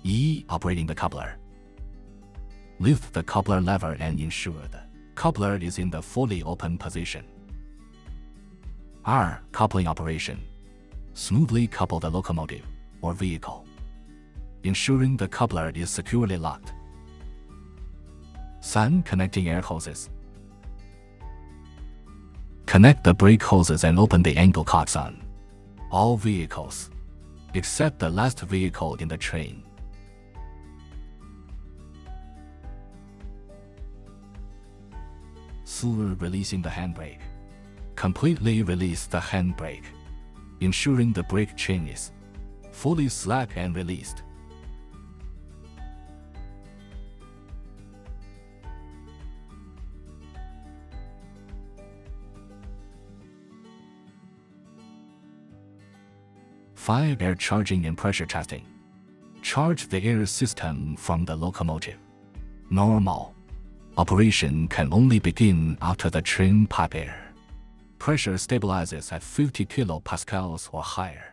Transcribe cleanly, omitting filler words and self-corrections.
E. Operating the coupler. Lift the coupler lever and ensure the coupler is in the fully open position. R. Coupling operation. Smoothly couple the locomotive or vehicle, ensuring the coupler is securely locked. 3. Connecting air hoses. Connect the brake hoses and open the angle cocks on all vehicles, except the last vehicle in the train. 4. Releasing the handbrake. Completely release the handbrake, ensuring the brake chain is fully slack and released. 5. Air charging and pressure testing. Charge the air system from the locomotive. Normal operation can only begin after the train pipe air pressure stabilizes at 50 kilopascals or higher.